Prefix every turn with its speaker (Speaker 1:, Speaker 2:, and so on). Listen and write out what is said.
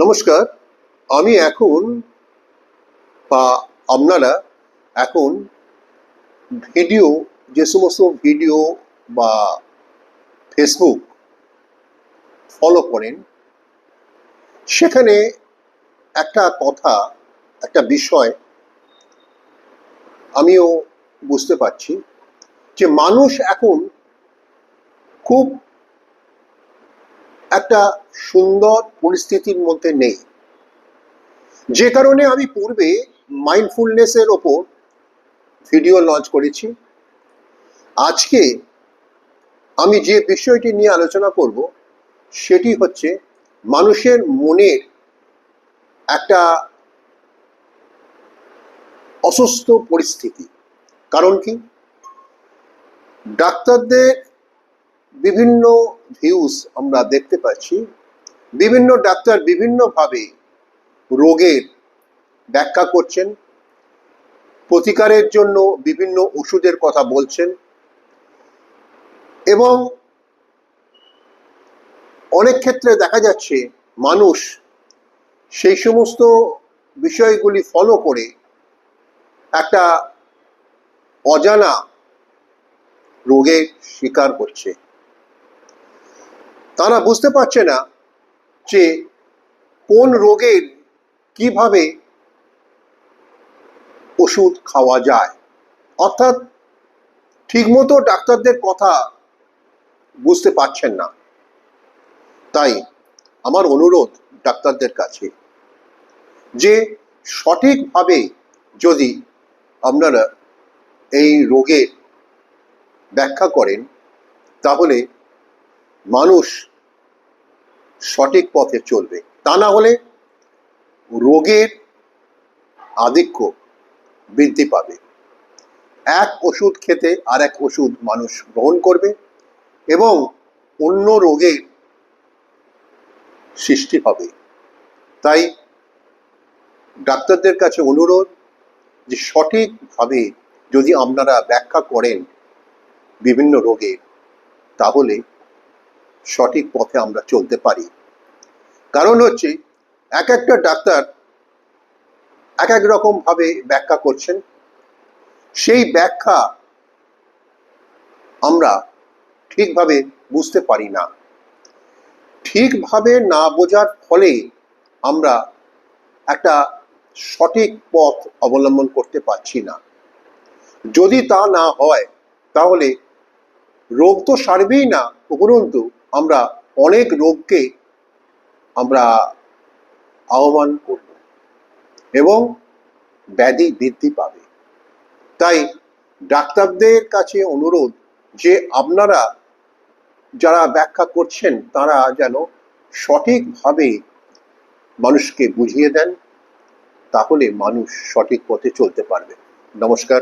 Speaker 1: নমস্কার। আমি এখন বা আপনারা এখন ভিডিও যে সমস্ত ভিডিও বা ফেসবুক ফলো করেন, সেখানে একটা কথা, একটা বিষয় আমিও বুঝতে পারছি যে মানুষ এখন খুব একটা সুন্দর পরিস্থিতির মধ্যে নেই। যে কারণে আমি পূর্বে মাইন্ডফুলনেসের ওপর ভিডিও লঞ্চ করেছি। আজকে আমি যে বিষয়টি নিয়ে আলোচনা করব সেটি হচ্ছে মানুষের মনের একটা অসুস্থ পরিস্থিতি। কারণ কি? ডাক্তারদের বিভিন্ন ভিউজ আমরা দেখতে পাচ্ছি, বিভিন্ন ডাক্তার বিভিন্নভাবে রোগের ব্যাখ্যা করছেন, প্রতিকারের জন্য বিভিন্ন ওষুধের কথা বলছেন এবং অনেক ক্ষেত্রে দেখা যাচ্ছে মানুষ সেই সমস্ত বিষয়গুলি ফলো করে একটা অজানা রোগের শিকার হচ্ছে। তারা বুঝতে পারছে না যে কোন রোগের কিভাবে ওষুধ খাওয়া যায়, অর্থাৎ ঠিকমতো ডাক্তারদের কথা বুঝতে পারছেন না। তাই আমার অনুরোধ ডাক্তারদের কাছে যে সঠিকভাবে যদি আপনারা এই রোগের ব্যাখ্যা করেন, তাহলে মানুষ সঠিক পথে চলবে। তা না হলে রোগের আধিক্য বৃদ্ধি পাবে। এক ওষুধ খেতে আর এক ওষুধ মানুষ গ্রহণ করবে এবং অন্য রোগের সৃষ্টি হবে। তাই ডাক্তারদের কাছে অনুরোধ যে সঠিকভাবে যদি আপনারা ব্যাখ্যা করেন বিভিন্ন রোগের, তাহলে সঠিক পথে আমরা চলতে পারি। কারণ হচ্ছে এক একটা ডাক্তার এক এক রকম ভাবে ব্যাখ্যা করছেন, সেই ব্যাখ্যা আমরা ঠিকভাবে বুঝতে পারি না। ঠিকভাবে না বোঝার ফলে আমরা একটা সঠিক পথ অবলম্বন করতে পারছি না। যদি তা না হয় তাহলে রোগ তো সারবেই না, উপরন্তু আমরা অনেক রোগকে আমরা আহ্বান করব এবং ব্যাধি বৃদ্ধি পাবে। তাই ডাক্তারদের কাছে অনুরোধ যে আপনারা যারা ব্যাখ্যা করছেন তারা যেন সঠিকভাবে মানুষকে বুঝিয়ে দেন, তাহলে মানুষ সঠিক পথে চলতে পারবে। নমস্কার।